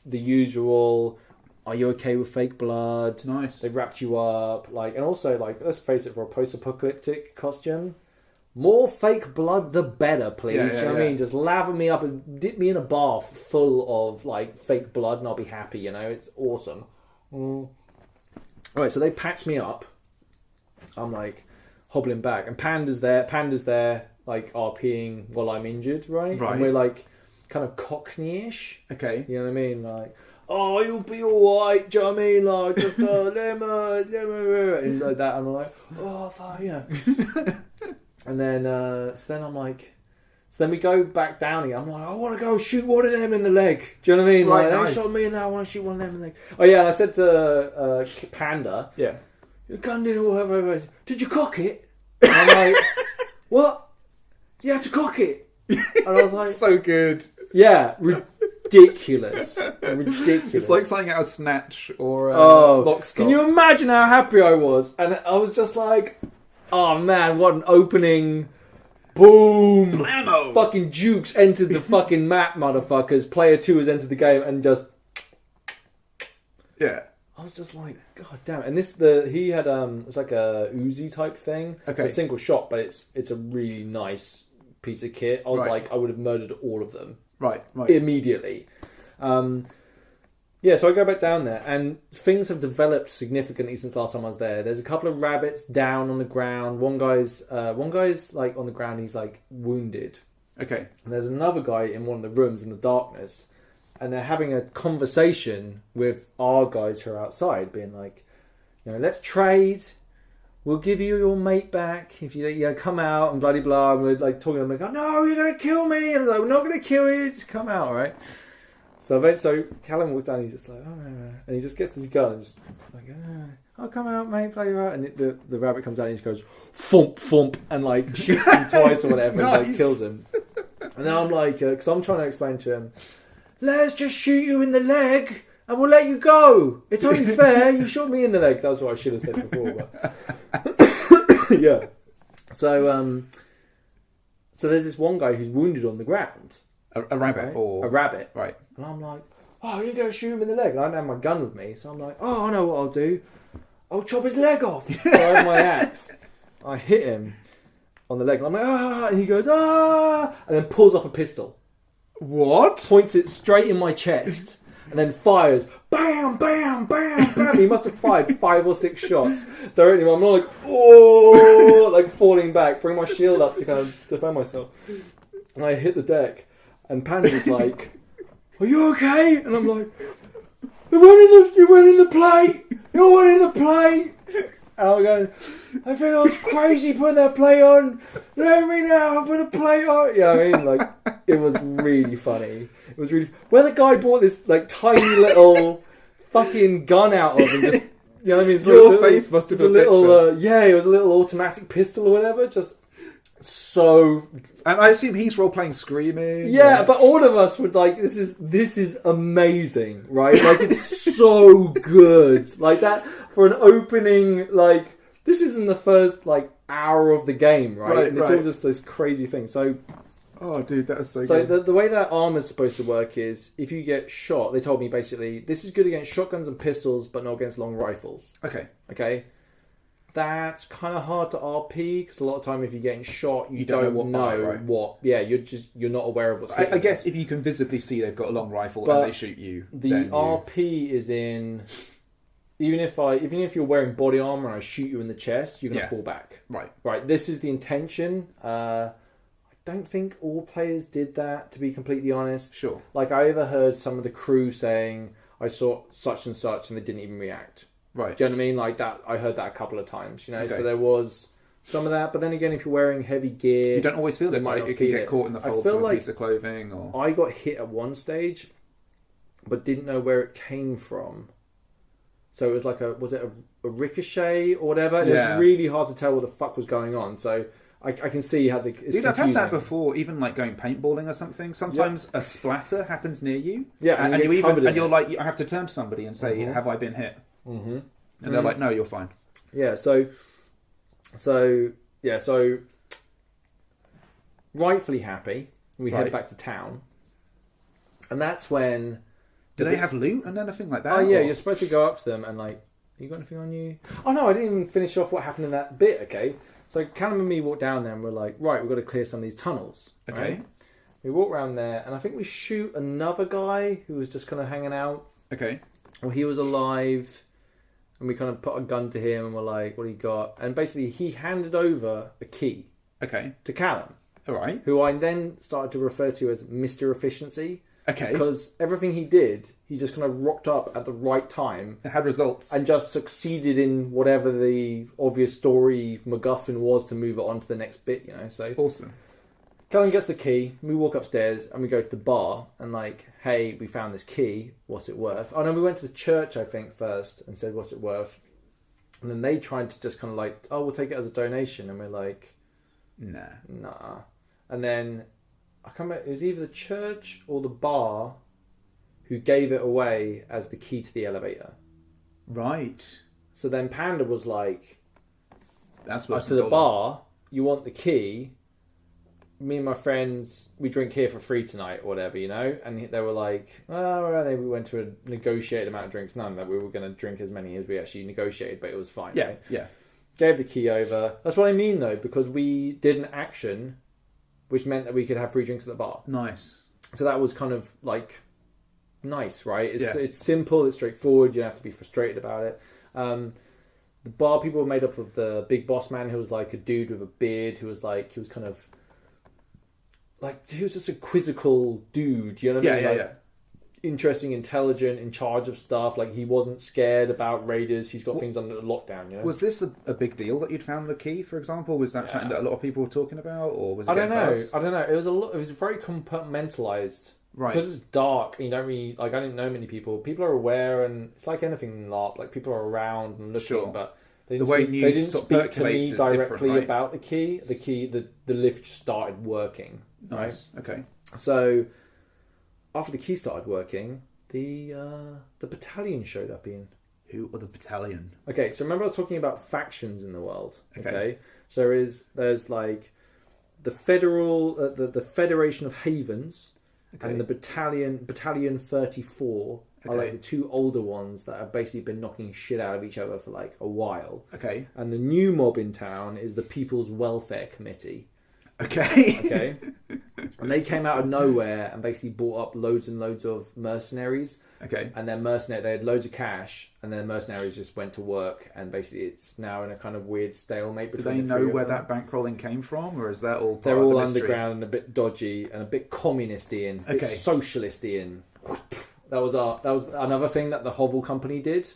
the usual, are you okay with fake blood? Nice. They wrapped you up, like, and also like, let's face it, for a post-apocalyptic costume, more fake blood the better, please. You know what I mean? Just lather me up and dip me in a bath full of like fake blood, and I'll be happy. You know, it's awesome. All right, so they patch me up. I'm like hobbling back, and Panda's there, like RPing while I'm injured, right? And we're like kind of Cockney-ish. Okay. You know what I mean? Like, oh, you'll be alright, do you know what I mean? Like, just lemon, and like that. And I'm like, oh, fuck, yeah. And then, so then we go back down again. I'm like, I want to go shoot one of them in the leg. Do you know what I mean? Right, like, they shot me in there, I want to shoot one of them in the leg. Oh, yeah, and I said to Panda, yeah, your gun didn't whatever. Did you cock it? And I'm like, what? You have to cock it. And I was like, so good. Yeah, ridiculous. It's like something out of Snatch or Lock, Stock. Can you imagine how happy I was? And I was just like, oh man, what an opening. Boom. Blammo. Fucking Jukes entered the fucking map, motherfuckers. Player 2 has entered the game and just... Yeah. I was just like, god damn it. And he had, it's like a Uzi type thing. Okay. It's a single shot, but it's a really nice piece of kit. I was like, I would have murdered all of them. Right. Immediately. Yeah, so I go back down there, and things have developed significantly since last time I was there. There's a couple of rabbits down on the ground. One guy's like on the ground. He's like wounded. Okay. And there's another guy in one of the rooms in the darkness, and they're having a conversation with our guys who are outside, being like, let's trade. We'll give you your mate back if you come out and blah blah blah. And we're like talking to them like, oh, no, you're gonna kill me, and like, we're not gonna kill you. Just come out, all right? So Callum walks down. He's just like, oh, and he just gets his gun and just like, I'll come out, mate, play you out. And the rabbit comes out and he just goes, thump, thump, and like shoots him twice or whatever, Nice. and like kills him. And then I'm like, because I'm trying to explain to him, let's just shoot you in the leg and we'll let you go. It's only fair. You shot me in the leg. That was what I should have said before. But yeah. So there's this one guy who's wounded on the ground. A rabbit Right? or... A rabbit. Right. And I'm like, oh, you're going to shoot him in the leg. And I don't have my gun with me. So I'm like, oh, I know what I'll do. I'll chop his leg off. So I have my axe. I hit him on the leg. And I'm like, ah. And he goes, ah. And then pulls up a pistol. What? Points it straight in my chest. And then fires. Bam, bam, bam, bam. He must have fired 5 or 6 shots directly. I'm not like, oh, like falling back. Bring my shield up to kind of defend myself. And I hit the deck. And Panda's like, are you okay? And I'm like, you're running the plate. You're running the plate. And I'm going, I think I was crazy putting that plate on. Let me now put a plate on. Yeah, I mean, like, it was really funny. It was really... Where the guy brought this, like, tiny little fucking gun out of and just... You know what I mean? Your face must have been a picture. Yeah, it was a little automatic pistol or whatever. Just so... And I assume he's role-playing screaming. Yeah, but all of us would like, this is amazing, right? Like, it's so good. Like, that, for an opening, like, this isn't the first, like, hour of the game, right? And it's all just this crazy thing. So... Oh, dude, that is so good. So the way that armor's supposed to work is, if you get shot, they told me basically, this is good against shotguns and pistols, but not against long rifles. Okay? That's kind of hard to RP, because a lot of time if you're getting shot, you don't know what. Yeah, you're not aware of what's hitting. I guess if you can visibly see they've got a long rifle and they shoot you, the RP is in... Even if you're wearing body armor and I shoot you in the chest, you're going to fall back. Right. This is the intention. I don't think all players did that, to be completely honest. Sure. Like, I overheard some of the crew saying, I saw such and such, and they didn't even react. Right. Do you know what I mean? Like, that, I heard that a couple of times, Okay. So there was some of that. But then again, if you're wearing heavy gear... You don't always feel it. It can get caught in the folds of a piece of clothing. Or... I got hit at one stage, but didn't know where it came from. So it was like was it a ricochet or whatever? And it was really hard to tell what the fuck was going on. So... I can see how it's Dude, I've had that before, even like going paintballing or something. Sometimes a splatter happens near you. Yeah, and you're like, I have to turn to somebody and say, have I been hit? Mm-hmm. And they're like, no, you're fine. Yeah, so rightfully happy, we head back to town. And that's when... Do they have loot and anything like that? Oh, yeah, you're supposed to go up to them and like, you got anything on you? Oh, no, I didn't even finish off what happened in that bit, okay? So Callum and me walk down there and we're like, right, we've got to clear some of these tunnels. Okay. Right? We walk around there and I think we shoot another guy who was just kind of hanging out. Okay. Well, he was alive and we kind of put a gun to him and we're like, what do you got? And basically he handed over a key. Okay. To Callum. All right. Who I then started to refer to as Mr. Efficiency. Okay. Because everything he did, he just kind of rocked up at the right time. It had results. And just succeeded in whatever the obvious story MacGuffin was to move it on to the next bit, So awesome. Callum gets the key, we walk upstairs and we go to the bar and like, hey, we found this key, what's it worth? Oh no, we went to the church, I think, first and said, what's it worth? And then they tried to just kind of like, oh, we'll take it as a donation. And we're like, nah. And then... I can't remember, it was either the church or the bar who gave it away as the key to the elevator. Right. So then Panda was like, "That's what's to the bar, you want the key? Me and my friends, we drink here for free tonight or whatever, And they were like, oh, well, we went to a negotiated amount of drinks. None that we were going to drink as many as we actually negotiated, but it was fine. Yeah, right? yeah. Gave the key over. That's what I mean, though, because we did an action... which meant that we could have free drinks at the bar. Nice. So that was kind of like nice, right? It's simple, it's straightforward. You don't have to be frustrated about it. The bar people were made up of the big boss man, who was like a dude with a beard, he was just a quizzical dude. You know what I mean? Interesting, intelligent, in charge of stuff. Like, he wasn't scared about raiders. He's got things under lockdown. You know? Was this a big deal that you'd found the key, for example? Was that something that a lot of people were talking about, or was it? I don't know. It was it was very compartmentalized, right? Because it's dark. And you don't really I didn't know many people. People are aware, and it's like anything in LARP. Like, people are around and looking, but they didn't speak to me directly about the key. The lift just started working. Nice. Right? Okay. So, after the key started working, the Battalion showed up, Ian. Who are the Battalion? Okay, so remember I was talking about factions in the world. Okay, so there's like the Federation of Havens, and the Battalion 34 are like the two older ones that have basically been knocking shit out of each other for like a while. Okay, and the new mob in town is the People's Welfare Committee. Okay. And they came out of nowhere and basically bought up loads and loads of mercenaries. Okay. And then they had loads of cash, and then mercenaries just went to work, and basically it's now in a kind of weird stalemate between. Do they know where that bankrolling came from, or is that all part They're of all the mystery? underground and a bit dodgy and a bit communist-y and a bit socialist-y and that was another thing that the Hovel Company did.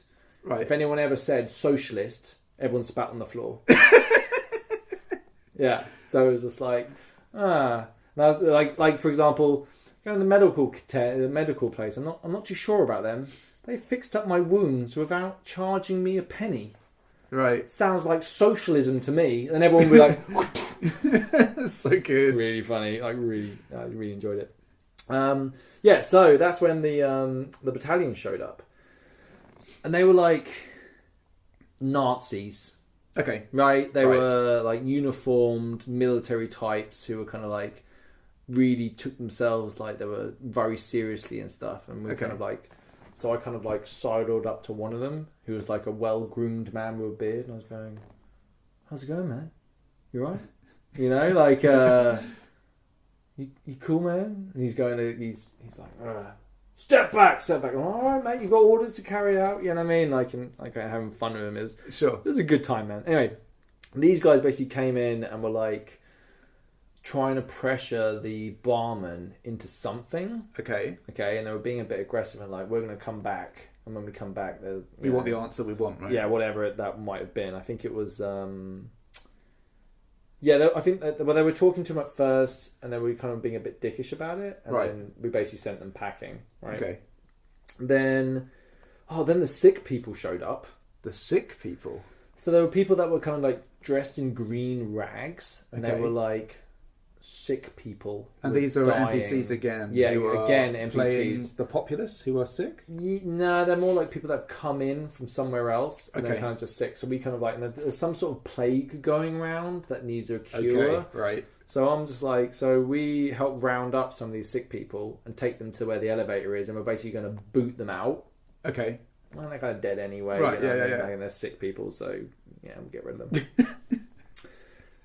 Right. If anyone ever said socialist, everyone spat on the floor. Yeah. So it was just like, That was like for example, going to the medical place. I'm not too sure about them. They fixed up my wounds without charging me a penny. Right. Sounds like socialism to me. And everyone would be like, that's so good. Really funny. I really enjoyed it. So that's when the Battalion showed up, and they were like Nazis. Okay. Right? They were like uniformed military types who were kind of like really took themselves like they were very seriously and stuff. And we kind of like, so I kind of like sidled up to one of them who was like a well-groomed man with a beard, and I was going, "How's it going, man? You right? You know, like, you cool, man?" And he's going, he's like, step back. I'm, all right, mate, you got orders to carry out. You know what I mean? Like, and like having fun with him. It was a good time, man. Anyway, these guys basically came in and were like trying to pressure the barman into something. Okay. And they were being a bit aggressive and like, we're going to come back. And when we come back, we want the answer we want, right? Yeah, whatever that might have been. I think it was. I think that, they were talking to him at first, and then we were kind of being a bit dickish about it, and then we basically sent them packing. Right. Okay. Then the sick people showed up. The sick people. So there were people that were kind of like dressed in green rags, and they were like sick people. And these are dying. NPCs again. Yeah, again NPCs. The populace who are sick? No, they're more like people that have come in from somewhere else and they're kind of just sick. So we kind of like, and there's some sort of plague going around that needs a cure. Okay, right. So I'm just like, so we help round up some of these sick people and take them to where the elevator is, and we're basically going to boot them out. Okay. Well, they're kind of dead anyway. Right, yeah. And they're sick people, so yeah, we'll get rid of them.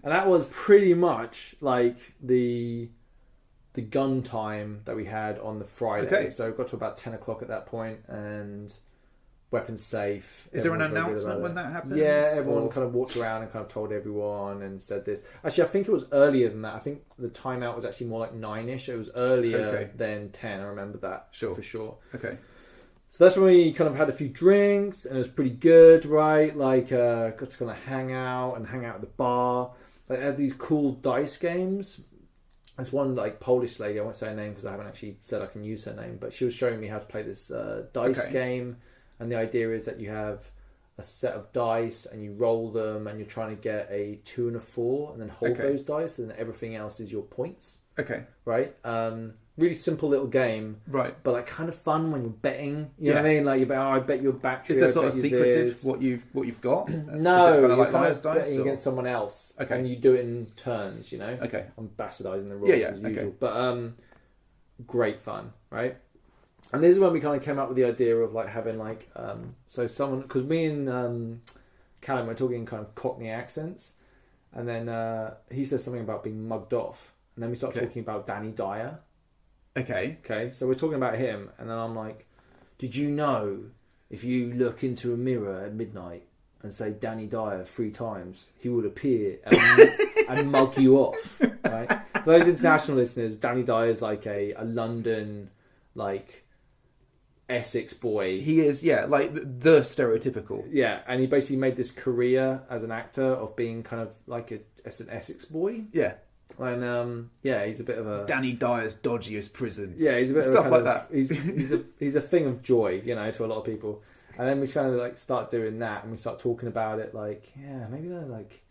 And that was pretty much like the gun time that we had on the Friday. Okay. So it got to about 10 o'clock at that point, and weapons safe. Is there an announcement when that happens? Yeah, everyone kind of walked around and kind of told everyone and said this. Actually, I think it was earlier than that. I think the timeout was actually more like 9-ish. It was earlier than 10. I remember that for sure. Okay. So that's when we kind of had a few drinks, and it was pretty good, right? Like, got to kind of hang out at the bar. They had these cool dice games. There's one like Polish lady, I won't say her name because I haven't actually said I can use her name, but she was showing me how to play this dice game. And the idea is that you have a set of dice and you roll them, and you're trying to get a 2 and a 4 and then hold those dice, and then everything else is your points. Okay. Right? Really simple little game. Right. But like kind of fun when you're betting. You know what I mean? Like you bet, I bet your battery. Is there sort of secretive what you've got? No, you're kind of betting against someone else. Okay. And you do it in turns, you know? Okay. I'm bastardising the rules as usual. But great fun, right? And this is when we kind of came up with the idea of like having like so someone, because me and Callum were talking in kind of Cockney accents, and then he says something about being mugged off, and then we start talking about Danny Dyer. Okay, so we're talking about him, and then I'm like, did you know if you look into a mirror at midnight and say Danny Dyer 3 times, he would appear and mug you off, right? For those international listeners, Danny Dyer is like a London, like, Essex boy. He is, like the stereotypical. Yeah, and he basically made this career as an actor of being kind of like an Essex boy. Yeah. And he's a bit of a Danny Dyer's dodgiest prisons. Yeah, he's a bit stuff of like that. He's a thing of joy, to a lot of people. And then we kind of like start doing that, and we start talking about it. Like, maybe they're like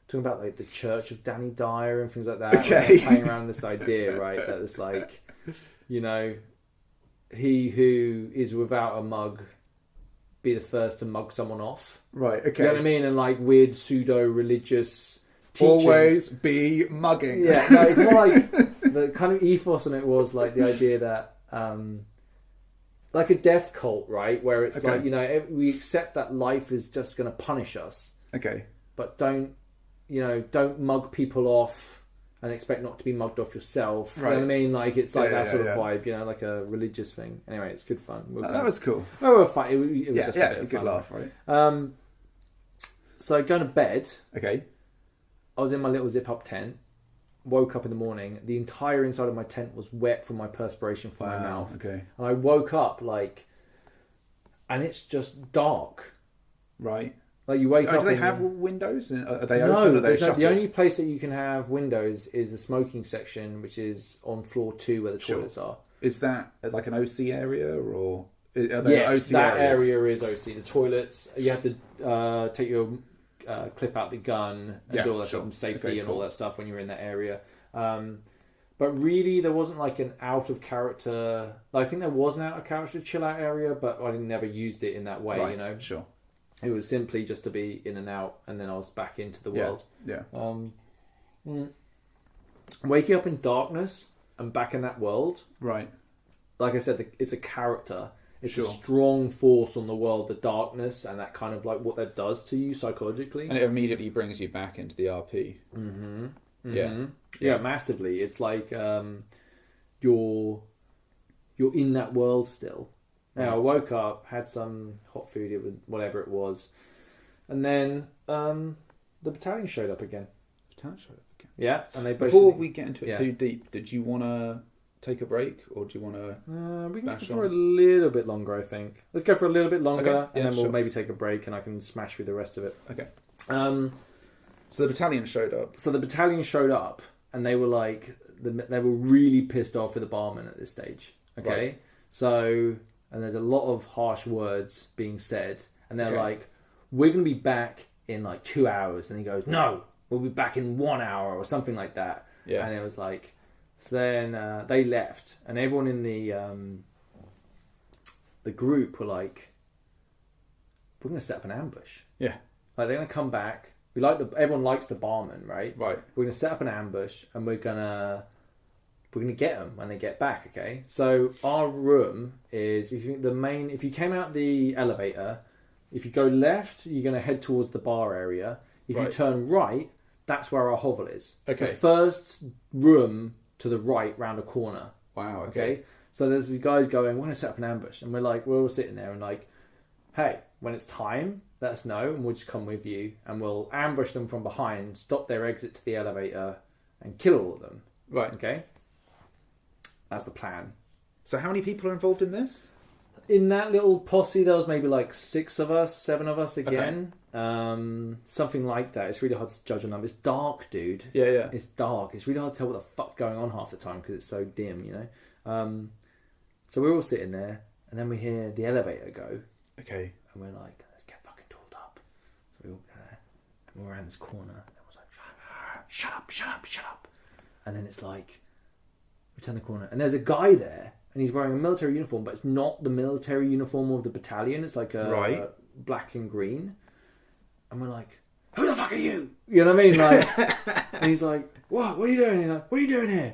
talking about like the Church of Danny Dyer and things like that. Okay, like, playing around this idea, right? That it's like, he who is without a mug be the first to mug someone off. Right. Okay. You know what I mean? And like weird pseudo-religious teachings. Always be mugging. Yeah, no, it's more like the kind of ethos on it was like the idea that like a death cult, right? Where it's like, we accept that life is just going to punish us. Okay. But don't mug people off and expect not to be mugged off yourself. Right. You know what I mean? Like it's like that sort of vibe, like a religious thing. Anyway, it's good fun. That was cool. Oh, well, fun. It was just a bit of good fun. laugh, right? So going to bed. Okay. I was in my little zip-up tent, woke up in the morning. The entire inside of my tent was wet from my perspiration from my mouth. Okay. And I woke up, and it's just dark. Right. Like, you wake up... Do they have windows? Are they no, open? Or are they the only place that you can have windows is the smoking section, which is on floor 2 where the toilets are. Is that like an OC area, or... Are they OC that areas? area is OC. The toilets, you have to take your... clip out the gun and do all that stuff and safety and all that stuff when you're in that area. But really, there wasn't like an out of character. I think there was an out of character chill out area, but I never used it in that way. Right. Sure. It was simply just to be in and out, and then I was back into the world. Yeah. Waking up in darkness and back in that world. Right. Like I said, it's a character. It's a strong force on the world, the darkness, and that kind of like what that does to you psychologically. And it immediately brings you back into the RP. Mm-hmm. Yeah, massively. It's like you're in that world still. Now I woke up, had some hot food, whatever it was, and then the battalion showed up again. Yeah, and they before we get into it too deep, did you want to take a break, or do you want to? We can go for a little bit longer, I think. Let's go for a little bit longer, and then we'll maybe take a break, and I can smash through the rest of it. Okay. So the battalion showed up. And they were like, they were really pissed off with the barman at this stage. Okay, right. So, and there's a lot of harsh words being said, and they're like, "We're gonna be back in like 2 hours," and he goes, "No, we'll be back in 1 hour," or something like that. Yeah, and it was like. So then they left, and everyone in the group were like, "We're going to set up an ambush." Yeah, like they're going to come back. Everyone likes the barman, right? Right. We're going to set up an ambush, and we're going to get them when they get back. Okay. So our room is if you came out the elevator, if you go left, you're going to head towards the bar area. If you turn right, that's where our hovel is. Okay. The first room to the right round a corner. Wow. Okay. So there's these guys going, "We're going to set up an ambush," and we're all sitting there and like, "Hey, when it's time, let us know, and we'll just come with you, and we'll ambush them from behind, stop their exit to the elevator, and kill all of them." Right. Okay. That's the plan. So how many people are involved in this? In that little posse, there was maybe like 7 of us again. Okay. Something like that. It's really hard to judge a number. It's dark, dude. Yeah. It's dark. It's really hard to tell what the fuck's going on half the time because it's so dim, So we're all sitting there, and then we hear the elevator go. Okay. And we're like, let's get fucking tooled up. So we all go there, and we're around this corner, and everyone's like, shut up. And then it's like, we turn the corner, and there's a guy there, and he's wearing a military uniform, but it's not the military uniform of the battalion. It's like a black and green. And we're like, "Who the fuck are you?" You know what I mean? Like, and he's like, "What? What are you doing?" He's like, "What are you doing here?"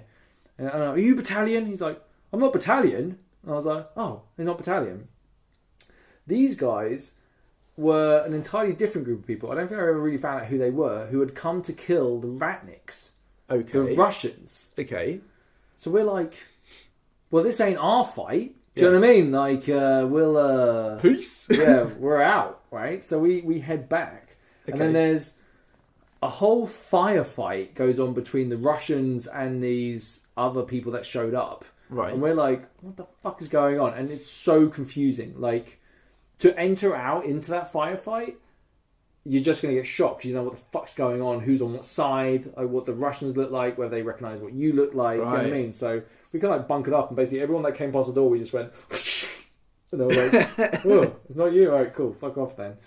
And I'm like, "Are you battalion?" He's like, "I'm not battalion." And I was like, "Oh, you're not battalion." These guys were an entirely different group of people. I don't think I ever really found out who they were, who had come to kill the Ratniks. Okay. The Russians. Okay. So we're like, well, this ain't our fight. Do you know what I mean? Like, we'll... Peace! Yeah, we're out, right? So we head back. Okay. And then there's a whole firefight goes on between the Russians and these other people that showed up. Right. And we're like, what the fuck is going on? And it's so confusing. Like, to enter out into that firefight, you're just going to get shocked because you know what the fuck's going on, who's on what side, like what the Russians look like, whether they recognise what you look like, you know what I mean? So we kind of like bunkered up, and basically everyone that came past the door, we just went, and they were like, oh, it's not you? Alright, cool, fuck off then.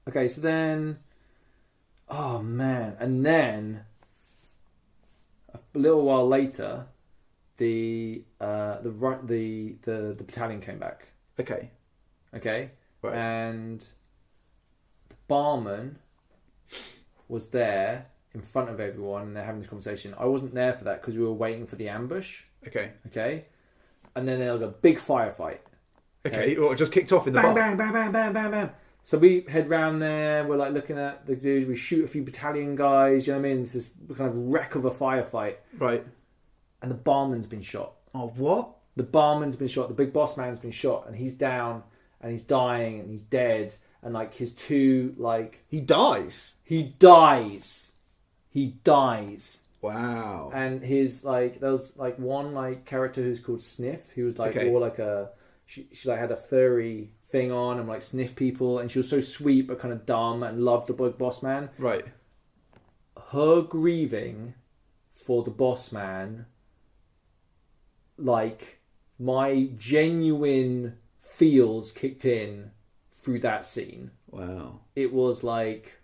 Okay, so then, oh man, and then a little while later, the battalion came back. Okay. Right. And the barman was there in front of everyone, and they're having this conversation. I wasn't there for that because we were waiting for the ambush. Okay. And then there was a big firefight. Okay. Well, it just kicked off in the bang, bang, bang, bang, bang, bang, bang. So we head round there. We're like looking at the dudes. We shoot a few battalion guys. You know what I mean? It's this kind of wreck of a firefight. Right. And the barman's been shot. Oh, what? The barman's been shot. The big boss man's been shot, and he's down, and he's dying, and he's dead. And like his two, like he dies. Wow. And his like there was like one like character who's called Sniff, who was like more like a she like had a furry thing on and like sniff people, and she was so sweet but kind of dumb and loved the big boss man. Right. Her grieving for the boss man, like my genuine feels kicked in through that scene. Wow. It was like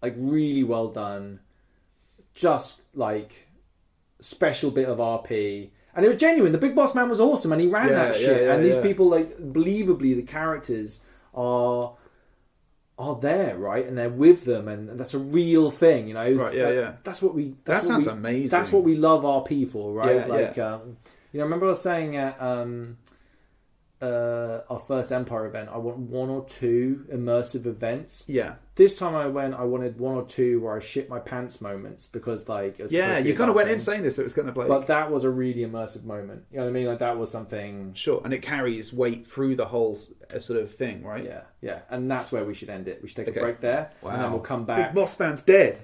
really well done. Just like special bit of RP. And it was genuine. The big boss man was awesome and he ran that shit. And these people, like, believably the characters are there, right? And they're with them, and that's a real thing, you know. That's what we. That sounds amazing. That's what we love RP for, right? You know, remember I was saying at our first Empire event, I want 1 or 2 immersive events. Yeah. This time I wanted 1 or 2 where I shit my pants moments because like it was you kind of went in saying this. It was kind of like, but that was a really immersive moment. You know what I mean? Like that was something. Sure, and it carries weight through the whole sort of thing, right? Yeah, and that's where we should end it. We should take a break there, and then we'll come back. Big boss man's dead.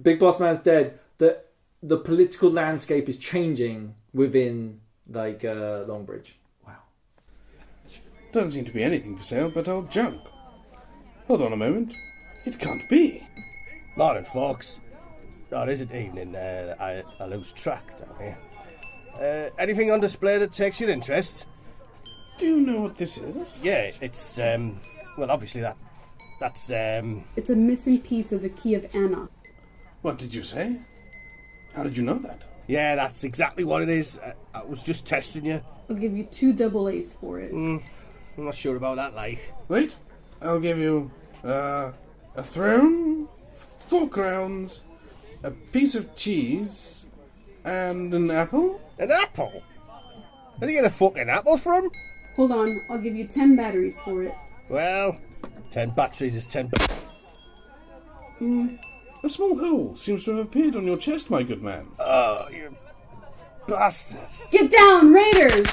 Big boss man's dead. The political landscape is changing within like Longbridge. Doesn't seem to be anything for sale but old junk. Hold on a moment. It can't be. Morning, folks. Oh, is it evening? I lose track down here. Anything on display that takes your interest? Do you know what this is? Yeah, it's, well, obviously that's. It's a missing piece of the key of Anna. What did you say? How did you know that? Yeah, that's exactly what it is. I was just testing you. I'll give you 2 double A's for it. I'm not sure about that, like. Wait, I'll give you, a throne, 4 crowns, a piece of cheese, and an apple? An apple? Where did you get a fucking apple from? Hold on, I'll give you 10 batteries for it. Well, 10 batteries is 10 A small hole seems to have appeared on your chest, my good man. Oh, you bastard. Get down, raiders!